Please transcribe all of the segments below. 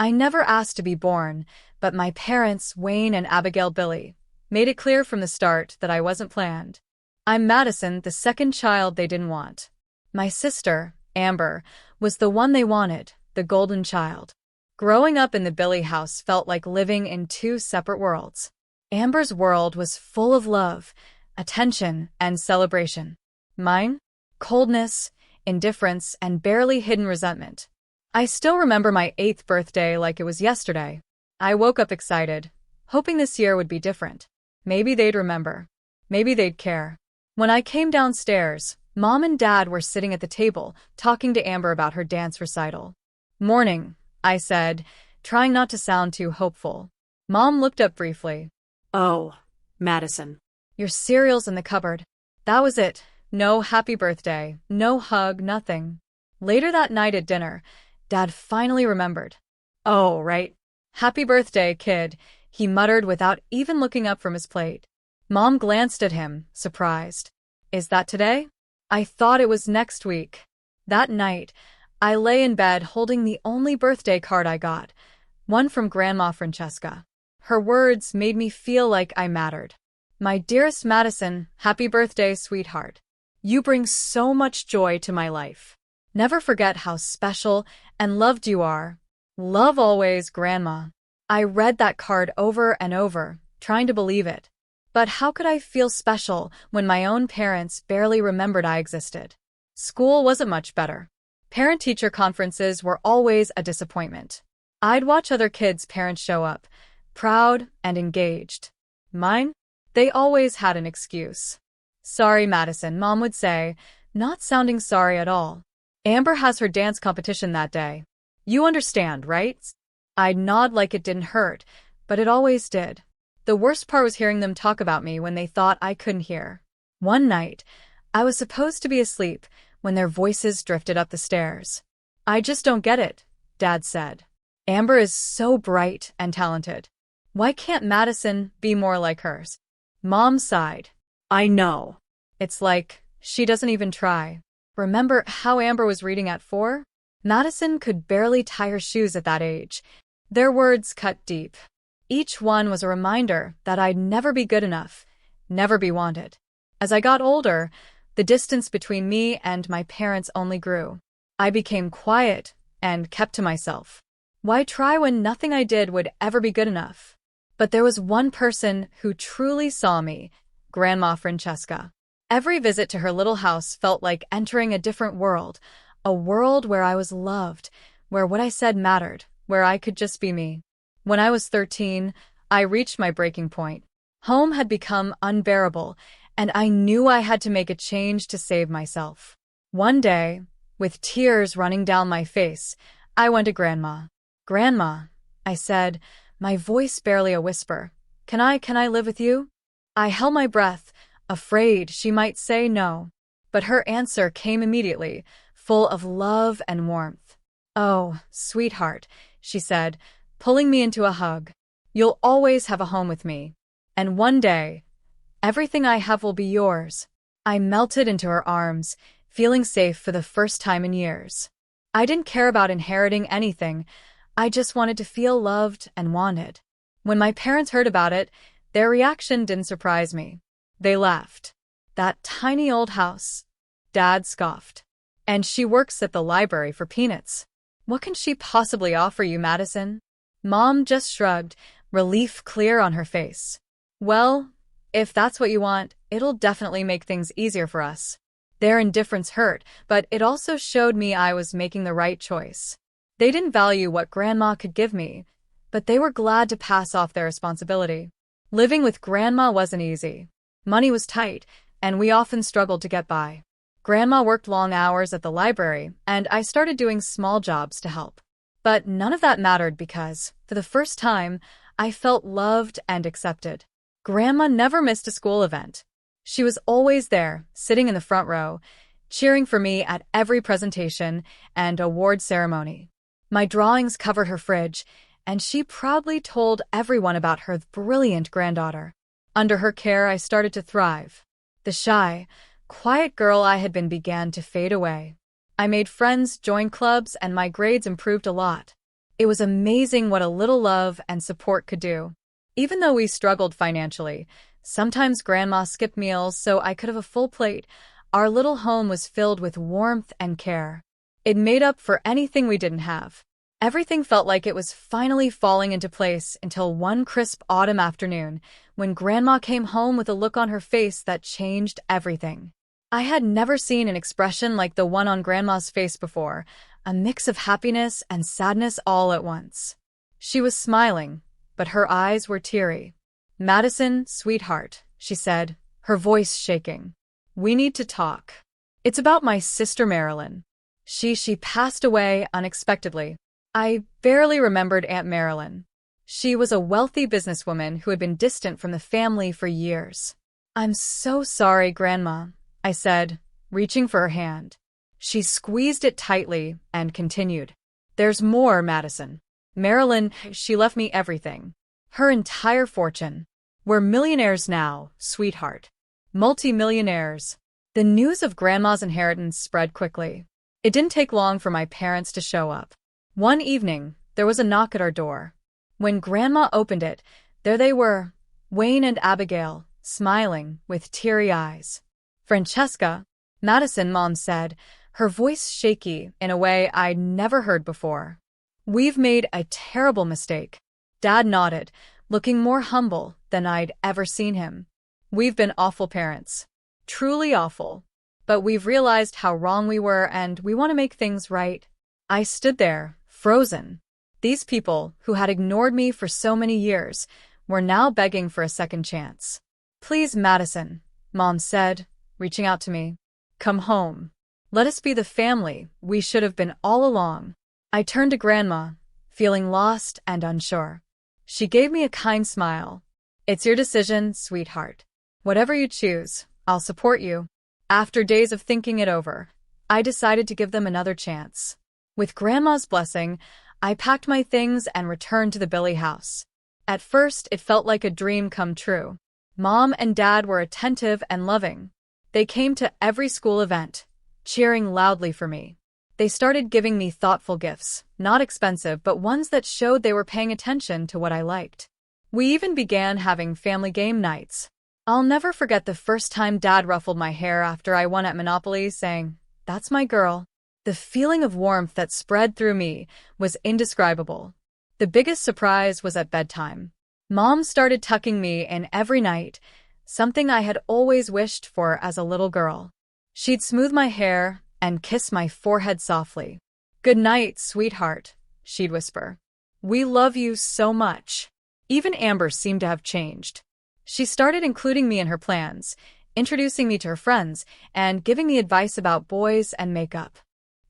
I never asked to be born, but my parents, Wayne and Abigail Billy, made it clear from the start that I wasn't planned. I'm Madison, the second child they didn't want. My sister, Amber, was the one they wanted, the golden child. Growing up in the Billy house felt like living in two separate worlds. Amber's world was full of love, attention, and celebration. Mine? Coldness, indifference, and barely hidden resentment. I still remember my 8th birthday like it was yesterday. I woke up excited, hoping this year would be different. Maybe they'd remember. Maybe they'd care. When I came downstairs, Mom and Dad were sitting at the table, talking to Amber about her dance recital. "Morning," I said, trying not to sound too hopeful. Mom looked up briefly. "Oh, Madison." "Your cereal's in the cupboard." That was it. No happy birthday, no hug, nothing. Later that night at dinner, Dad finally remembered. "Oh, right. Happy birthday, kid," he muttered without even looking up from his plate. Mom glanced at him, surprised. "Is that today?" I thought it was next week. That night, I lay in bed holding the only birthday card I got, one from Grandma Francesca. Her words made me feel like I mattered. "My dearest Madison, happy birthday, sweetheart. You bring so much joy to my life. Never forget how special and loved you are. Love always, Grandma." I read that card over and over, trying to believe it. But how could I feel special when my own parents barely remembered I existed? School wasn't much better. Parent-teacher conferences were always a disappointment. I'd watch other kids' parents show up, proud and engaged. Mine? They always had an excuse. "Sorry, Madison," Mom would say, not sounding sorry at all. "Amber has her dance competition that day. You understand, right?" I'd nod like it didn't hurt, but it always did. The worst part was hearing them talk about me when they thought I couldn't hear. One night, I was supposed to be asleep when their voices drifted up the stairs. "I just don't get it," Dad said. "Amber is so bright and talented. Why can't Madison be more like hers?" Mom sighed. "I know. It's like she doesn't even try. Remember how Amber was reading at 4? Madison could barely tie her shoes at that age." Their words cut deep. Each one was a reminder that I'd never be good enough, never be wanted. As I got older, the distance between me and my parents only grew. I became quiet and kept to myself. Why try when nothing I did would ever be good enough? But there was one person who truly saw me, Grandma Francesca. Every visit to her little house felt like entering a different world, a world where I was loved, where what I said mattered, where I could just be me. When I was 13, I reached my breaking point. Home had become unbearable, and I knew I had to make a change to save myself. One day, with tears running down my face, I went to Grandma. "Grandma," I said, my voice barely a whisper, Can I live with you?" I held my breath, afraid she might say no. But her answer came immediately, full of love and warmth. "Oh, sweetheart," she said, pulling me into a hug. "You'll always have a home with me. And one day, everything I have will be yours." I melted into her arms, feeling safe for the first time in years. I didn't care about inheriting anything. I just wanted to feel loved and wanted. When my parents heard about it, their reaction didn't surprise me. They laughed. "That tiny old house," Dad scoffed. "And she works at the library for peanuts. What can she possibly offer you, Madison?" Mom just shrugged, relief clear on her face. "Well, if that's what you want, it'll definitely make things easier for us." Their indifference hurt, but it also showed me I was making the right choice. They didn't value what Grandma could give me, but they were glad to pass off their responsibility. Living with Grandma wasn't easy. Money was tight, and we often struggled to get by. Grandma worked long hours at the library, and I started doing small jobs to help. But none of that mattered because, for the first time, I felt loved and accepted. Grandma never missed a school event. She was always there, sitting in the front row, cheering for me at every presentation and award ceremony. My drawings covered her fridge, and she proudly told everyone about her brilliant granddaughter. Under her care, I started to thrive. The shy, quiet girl I had been began to fade away. I made friends, joined clubs, and my grades improved a lot. It was amazing what a little love and support could do. Even though we struggled financially, sometimes Grandma skipped meals so I could have a full plate. Our little home was filled with warmth and care. It made up for anything we didn't have. Everything felt like it was finally falling into place until one crisp autumn afternoon when Grandma came home with a look on her face that changed everything. I had never seen an expression like the one on Grandma's face before, a mix of happiness and sadness all at once. She was smiling, but her eyes were teary. "Madison, sweetheart," she said, her voice shaking. "We need to talk. It's about my sister Marilyn. She passed away unexpectedly." I barely remembered Aunt Marilyn. She was a wealthy businesswoman who had been distant from the family for years. "I'm so sorry, Grandma," I said, reaching for her hand. She squeezed it tightly and continued. "There's more, Madison. Marilyn, she left me everything. Her entire fortune. We're millionaires now, sweetheart. Multi-millionaires." The news of Grandma's inheritance spread quickly. It didn't take long for my parents to show up. One evening, there was a knock at our door. When Grandma opened it, there they were, Wayne and Abigail, smiling, with teary eyes. "Francesca," Madison, Mom said, her voice shaky in a way I'd never heard before. "We've made a terrible mistake." Dad nodded, looking more humble than I'd ever seen him. "We've been awful parents. Truly awful. But we've realized how wrong we were and we want to make things right." I stood there, frozen. These people, who had ignored me for so many years, were now begging for a second chance. "Please, Madison," Mom said, reaching out to me. "Come home. Let us be the family we should have been all along." I turned to Grandma, feeling lost and unsure. She gave me a kind smile. "It's your decision, sweetheart. Whatever you choose, I'll support you." After days of thinking it over, I decided to give them another chance. With Grandma's blessing, I packed my things and returned to the Billy house. At first, it felt like a dream come true. Mom and Dad were attentive and loving. They came to every school event, cheering loudly for me. They started giving me thoughtful gifts, not expensive but ones that showed they were paying attention to what I liked. We even began having family game nights. I'll never forget the first time Dad ruffled my hair after I won at Monopoly, saying, "That's my girl." The feeling of warmth that spread through me was indescribable. The biggest surprise was at bedtime. Mom started tucking me in every night, something I had always wished for as a little girl. She'd smooth my hair and kiss my forehead softly. "Good night, sweetheart," she'd whisper. "We love you so much." Even Amber seemed to have changed. She started including me in her plans, introducing me to her friends, and giving me advice about boys and makeup.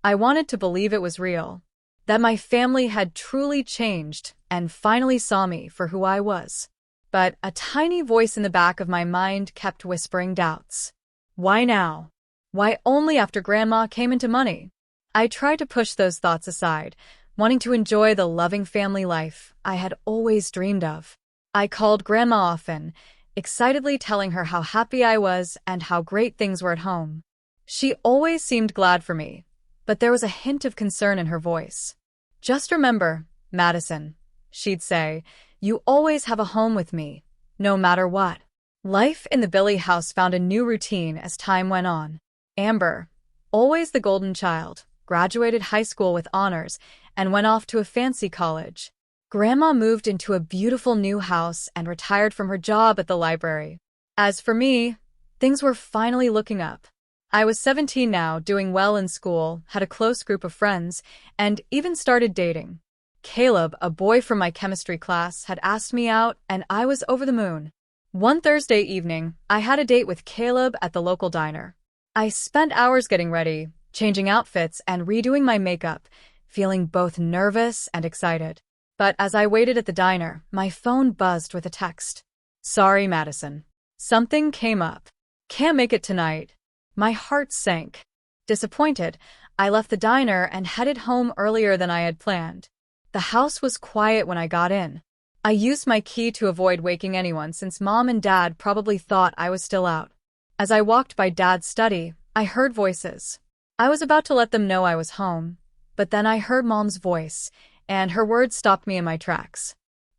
I wanted to believe it was real, that my family had truly changed and finally saw me for who I was. But a tiny voice in the back of my mind kept whispering doubts. Why now? Why only after Grandma came into money? I tried to push those thoughts aside, wanting to enjoy the loving family life I had always dreamed of. I called Grandma often, excitedly telling her how happy I was and how great things were at home. She always seemed glad for me, but there was a hint of concern in her voice. "Just remember, Madison," she'd say, "you always have a home with me, no matter what." Life in the Billy house found a new routine as time went on. Amber, always the golden child, graduated high school with honors and went off to a fancy college. Grandma moved into a beautiful new house and retired from her job at the library. As for me, things were finally looking up. I was 17 now, doing well in school, had a close group of friends, and even started dating. Caleb, a boy from my chemistry class, had asked me out, and I was over the moon. One Thursday evening, I had a date with Caleb at the local diner. I spent hours getting ready, changing outfits, and redoing my makeup, feeling both nervous and excited. But as I waited at the diner, my phone buzzed with a text. "Sorry, Madison. Something came up. Can't make it tonight." My heart sank. Disappointed, I left the diner and headed home earlier than I had planned. The house was quiet when I got in. I used my key to avoid waking anyone since Mom and Dad probably thought I was still out. As I walked by Dad's study, I heard voices. I was about to let them know I was home, but then I heard Mom's voice, and her words stopped me in my tracks.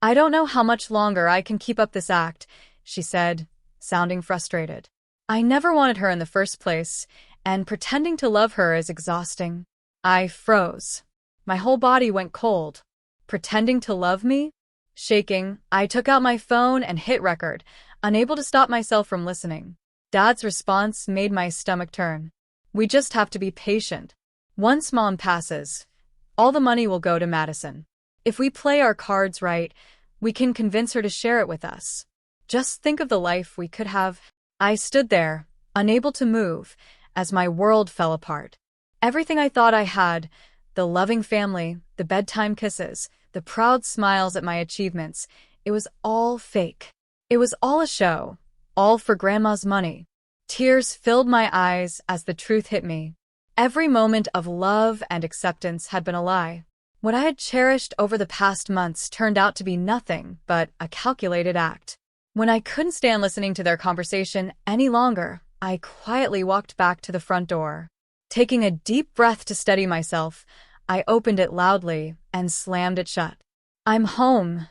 "I don't know how much longer I can keep up this act," she said, sounding frustrated. I never wanted her in the first place, and pretending to love her is exhausting. I froze. My whole body went cold. Pretending to love me? Shaking, I took out my phone and hit record, unable to stop myself from listening. Dad's response made my stomach turn. "We just have to be patient. Once Mom passes, all the money will go to Madison. If we play our cards right, we can convince her to share it with us. Just think of the life we could have." I stood there, unable to move, as my world fell apart. Everything I thought I had, the loving family, the bedtime kisses, the proud smiles at my achievements, it was all fake. It was all a show, all for Grandma's money. Tears filled my eyes as the truth hit me. Every moment of love and acceptance had been a lie. What I had cherished over the past months turned out to be nothing but a calculated act. When I couldn't stand listening to their conversation any longer, I quietly walked back to the front door. Taking a deep breath to steady myself, I opened it loudly and slammed it shut. "I'm home,"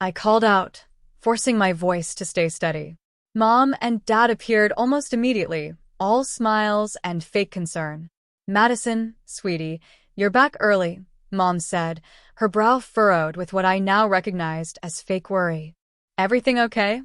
I called out, forcing my voice to stay steady. Mom and Dad appeared almost immediately, all smiles and fake concern. "Madison, sweetie, you're back early," Mom said, her brow furrowed with what I now recognized as fake worry. "Everything okay?"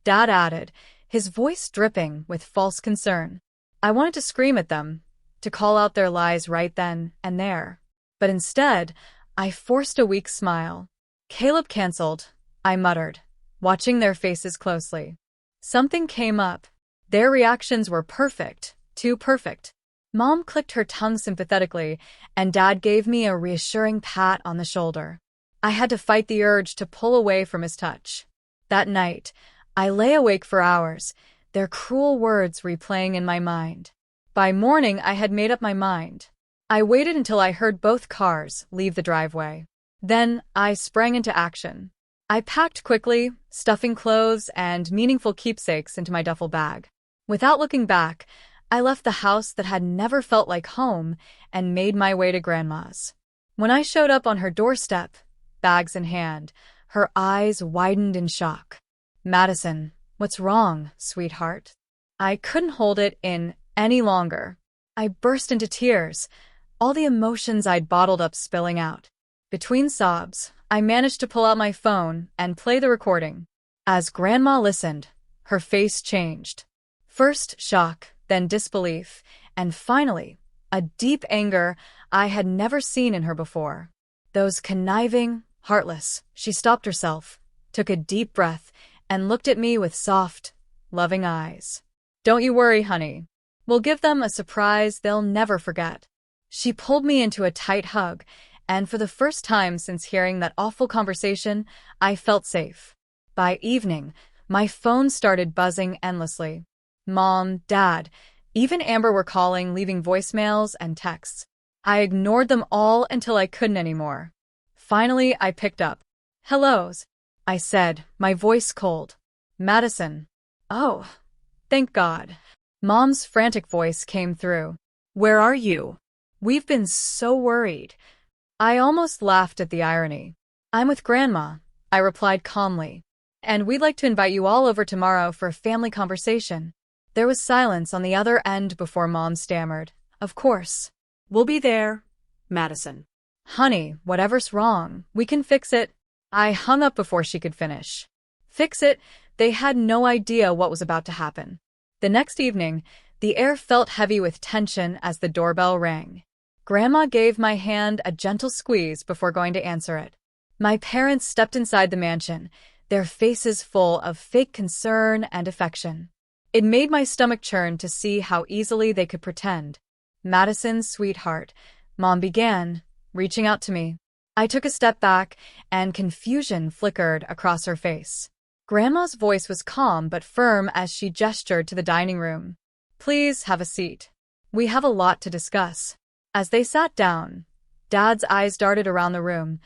Dad added, his voice dripping with false concern. I wanted to scream at them, to call out their lies right then and there. But instead, I forced a weak smile. "Caleb canceled," I muttered, watching their faces closely. Something came up. Their reactions were perfect, too perfect. Mom clicked her tongue sympathetically, and Dad gave me a reassuring pat on the shoulder. I had to fight the urge to pull away from his touch. That night, I lay awake for hours, their cruel words replaying in my mind. By morning, I had made up my mind. I waited until I heard both cars leave the driveway. Then, I sprang into action. I packed quickly, stuffing clothes and meaningful keepsakes into my duffel bag. Without looking back, I left the house that had never felt like home and made my way to Grandma's. When I showed up on her doorstep, bags in hand, her eyes widened in shock. "Madison, what's wrong, sweetheart?" I couldn't hold it in any longer. I burst into tears, all the emotions I'd bottled up spilling out. Between sobs, I managed to pull out my phone and play the recording. As Grandma listened, her face changed. First shock, then disbelief, and finally, a deep anger I had never seen in her before. Those conniving, heartless. She stopped herself, took a deep breath, and looked at me with soft, loving eyes. "Don't you worry, honey. We'll give them a surprise they'll never forget." She pulled me into a tight hug, and for the first time since hearing that awful conversation, I felt safe. By evening, my phone started buzzing endlessly. Mom, Dad, even Amber were calling, leaving voicemails and texts. I ignored them all until I couldn't anymore. Finally, I picked up. "Hellos," I said, my voice cold. "Madison." "Oh, thank God." Mom's frantic voice came through. "Where are you?" "We've been so worried." I almost laughed at the irony. "I'm with Grandma," I replied calmly. "And we'd like to invite you all over tomorrow for a family conversation." There was silence on the other end before Mom stammered. "Of course. "We'll be there, Madison." "Honey, whatever's wrong, we can fix it." I hung up before she could finish. Fix it? They had no idea what was about to happen. The next evening, the air felt heavy with tension as the doorbell rang. Grandma gave my hand a gentle squeeze before going to answer it. My parents stepped inside the mansion, their faces full of fake concern and affection. It made my stomach churn to see how easily they could pretend. "Madison, sweetheart," Mom began, reaching out to me. I took a step back, and confusion flickered across her face. Grandma's voice was calm but firm as she gestured to the dining room. "Please have a seat. We have a lot to discuss." As they sat down, Dad's eyes darted around the room,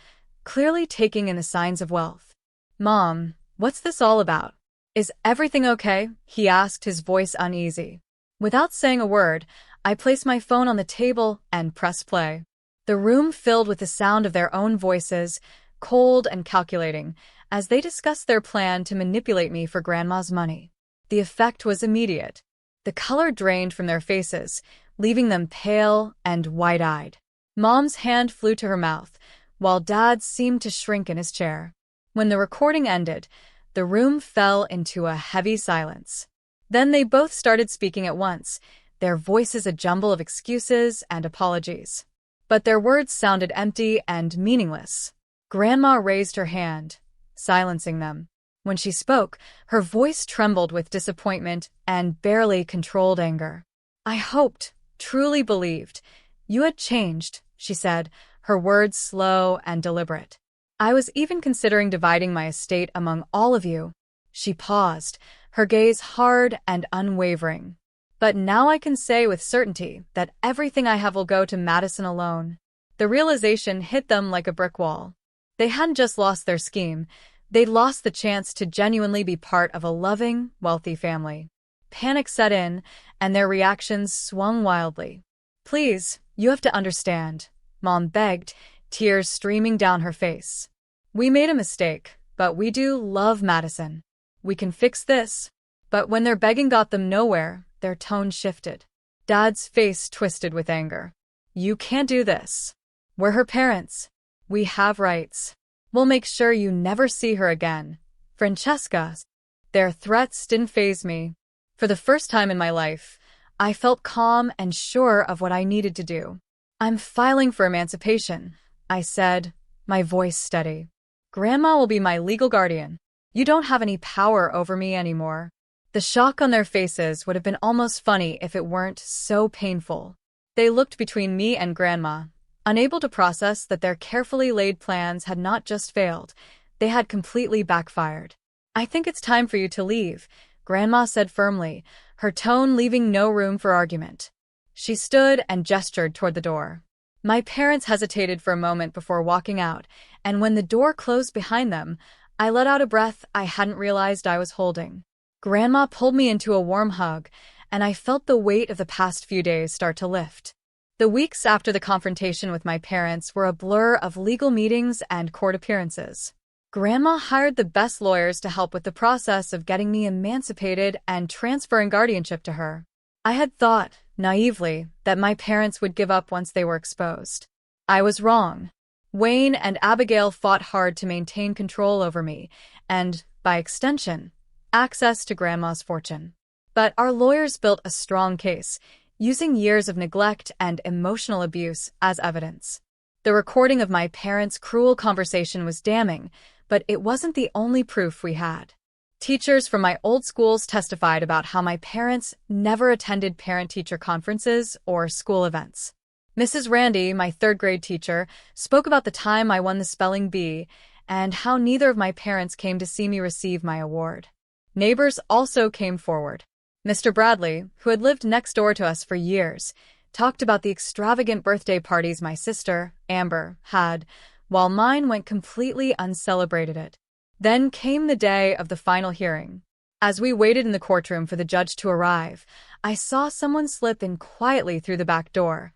clearly taking in the signs of wealth. "Mom, what's this all about? Is everything okay?" he asked, his voice uneasy. Without saying a word, I placed my phone on the table and pressed play. The room filled with the sound of their own voices, cold and calculating, as they discussed their plan to manipulate me for Grandma's money. The effect was immediate. The color drained from their faces, leaving them pale and wide-eyed. Mom's hand flew to her mouth, while Dad's seemed to shrink in his chair. When the recording ended, the room fell into a heavy silence. Then they both started speaking at once, their voices a jumble of excuses and apologies. But their words sounded empty and meaningless. Grandma raised her hand, silencing them. When she spoke, her voice trembled with disappointment and barely controlled anger. "I hoped, truly believed, you had changed," she said, her words slow and deliberate. "I was even considering dividing my estate among all of you." She paused, her gaze hard and unwavering. "But now I can say with certainty that everything I have will go to Madison alone." The realization hit them like a brick wall. They hadn't just lost their scheme, they'd lost the chance to genuinely be part of a loving, wealthy family. Panic set in, and their reactions swung wildly. "Please, you have to understand," Mom begged, tears streaming down her face. "We made a mistake, but we do love Madison. We can fix this." But when their begging got them nowhere, their tone shifted. Dad's face twisted with anger. "You can't do this. We're her parents. We have rights. We'll make sure you never see her again. Francesca." Their threats didn't faze me. For the first time in my life, I felt calm and sure of what I needed to do. "I'm filing for emancipation," I said, my voice steady. "Grandma will be my legal guardian. You don't have any power over me anymore." The shock on their faces would have been almost funny if it weren't so painful. They looked between me and Grandma, unable to process that their carefully laid plans had not just failed, they had completely backfired. "I think it's time for you to leave," Grandma said firmly, her tone leaving no room for argument. She stood and gestured toward the door. My parents hesitated for a moment before walking out, and when the door closed behind them, I let out a breath I hadn't realized I was holding. Grandma pulled me into a warm hug, and I felt the weight of the past few days start to lift. The weeks after the confrontation with my parents were a blur of legal meetings and court appearances. Grandma hired the best lawyers to help with the process of getting me emancipated and transferring guardianship to her. I had thought, naively, that my parents would give up once they were exposed. I was wrong. Wayne and Abigail fought hard to maintain control over me, and, by extension, access to Grandma's fortune. But our lawyers built a strong case, using years of neglect and emotional abuse as evidence. The recording of my parents' cruel conversation was damning, but it wasn't the only proof we had. Teachers from my old schools testified about how my parents never attended parent-teacher conferences or school events. Mrs. Randy, my third-grade teacher, spoke about the time I won the spelling bee and how neither of my parents came to see me receive my award. Neighbors also came forward. Mr. Bradley, who had lived next door to us for years, talked about the extravagant birthday parties my sister, Amber, had, while mine went completely uncelebrated. Then came the day of the final hearing. As we waited in the courtroom for the judge to arrive, I saw someone slip in quietly through the back door.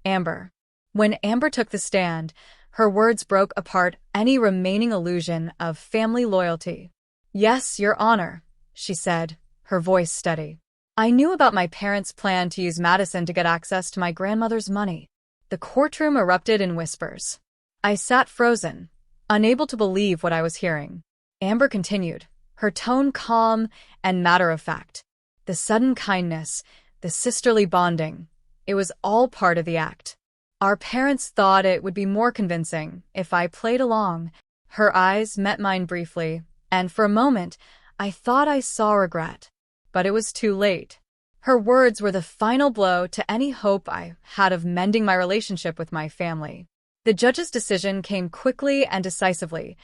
Amber. When Amber took the stand, her words broke apart any remaining illusion of family loyalty. "Yes, Your Honor," she said, her voice steady. "I knew about my parents' plan to use Madison to get access to my grandmother's money." The courtroom erupted in whispers. I sat frozen, unable to believe what I was hearing. Amber continued, her tone calm and matter-of-fact. The sudden kindness, the sisterly bonding, it was all part of the act. Our parents thought it would be more convincing if I played along. Her eyes met mine briefly, and for a moment, I thought I saw regret. But it was too late. Her words were the final blow to any hope I had of mending my relationship with my family. The judge's decision came quickly and decisively.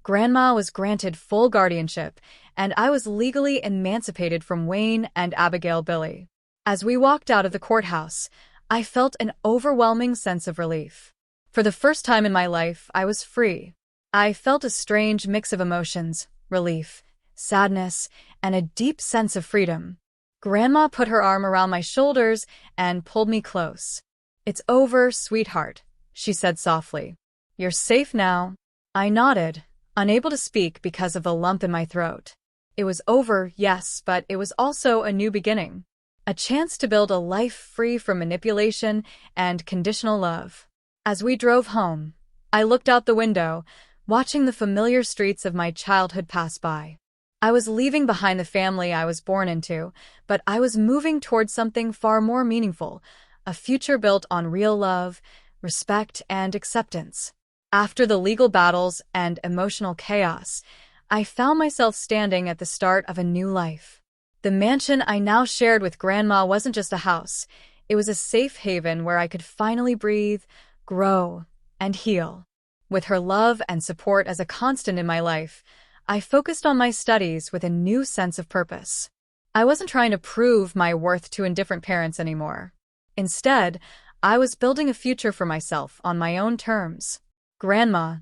Grandma was granted full guardianship, and I was legally emancipated from Wayne and Abigail Billy. As we walked out of the courthouse, I felt an overwhelming sense of relief. For the first time in my life, I was free. I felt a strange mix of emotions, relief, sadness, and a deep sense of freedom. Grandma put her arm around my shoulders and pulled me close. "It's over, sweetheart," she said softly. You're safe now. I nodded, unable to speak because of the lump in my throat. It was over, yes, but it was also a new beginning. A chance to build a life free from manipulation and conditional love. As we drove home, I looked out the window, watching the familiar streets of my childhood pass by. I was leaving behind the family I was born into, but I was moving towards something far more meaningful, a future built on real love, respect, and acceptance. After the legal battles and emotional chaos, I found myself standing at the start of a new life. The mansion I now shared with Grandma wasn't just a house. It was a safe haven where I could finally breathe, grow, and heal. With her love and support as a constant in my life, I focused on my studies with a new sense of purpose. I wasn't trying to prove my worth to indifferent parents anymore. Instead, I was building a future for myself on my own terms. Grandma,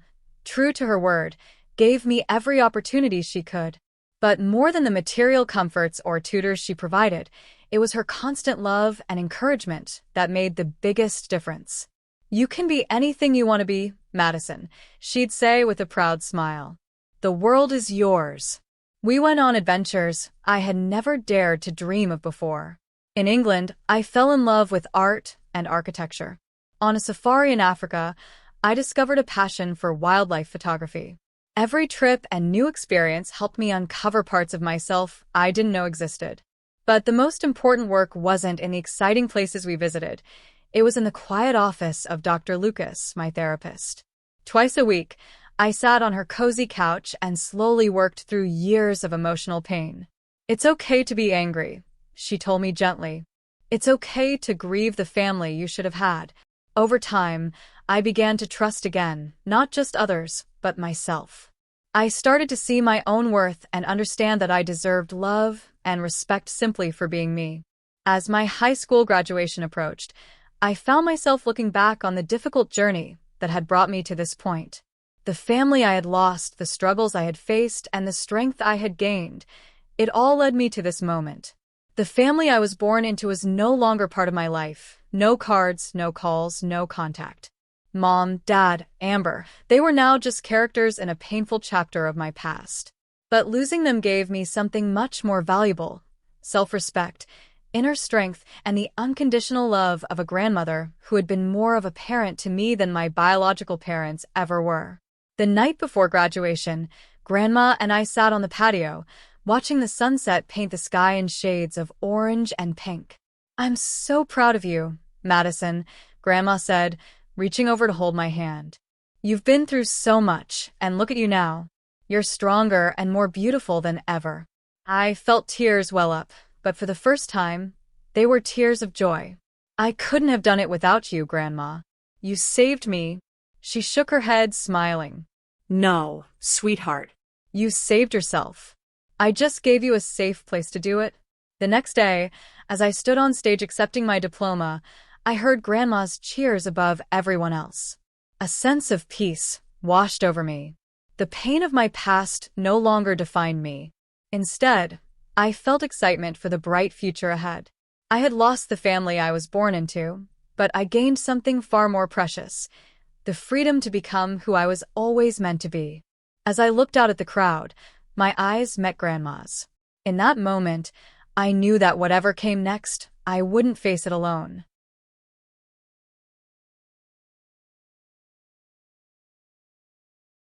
true to her word, gave me every opportunity she could. But more than the material comforts or tutors she provided, it was her constant love and encouragement that made the biggest difference. You can be anything you want to be, Madison, she'd say with a proud smile. The world is yours. We went on adventures I had never dared to dream of before. In England, I fell in love with art and architecture. On a safari in Africa, I discovered a passion for wildlife photography. Every trip and new experience helped me uncover parts of myself I didn't know existed. But the most important work wasn't in the exciting places we visited. It was in the quiet office of Dr. Lucas, my therapist. Twice a week, I sat on her cozy couch and slowly worked through years of emotional pain. It's okay to be angry, she told me gently. It's okay to grieve the family you should have had. Over time, I began to trust again, not just others, but myself. I started to see my own worth and understand that I deserved love and respect simply for being me. As my high school graduation approached, I found myself looking back on the difficult journey that had brought me to this point. The family I had lost, the struggles I had faced, and the strength I had gained, it all led me to this moment. The family I was born into was no longer part of my life. No cards, no calls, no contact. Mom, Dad, Amber, they were now just characters in a painful chapter of my past. But losing them gave me something much more valuable: self-respect, inner strength, and the unconditional love of a grandmother who had been more of a parent to me than my biological parents ever were. The night before graduation, Grandma and I sat on the patio, watching the sunset paint the sky in shades of orange and pink. I'm so proud of you, Madison, Grandma said, reaching over to hold my hand. You've been through so much, and look at you now. You're stronger and more beautiful than ever. I felt tears well up, but for the first time, they were tears of joy. I couldn't have done it without you, Grandma. You saved me. She shook her head, smiling. No, sweetheart. You saved yourself. I just gave you a safe place to do it. The next day, as I stood on stage accepting my diploma, I heard Grandma's cheers above everyone else. A sense of peace washed over me. The pain of my past no longer defined me. Instead, I felt excitement for the bright future ahead. I had lost the family I was born into, but I gained something far more precious: the freedom to become who I was always meant to be. As I looked out at the crowd, my eyes met Grandma's. In that moment, I knew that whatever came next, I wouldn't face it alone.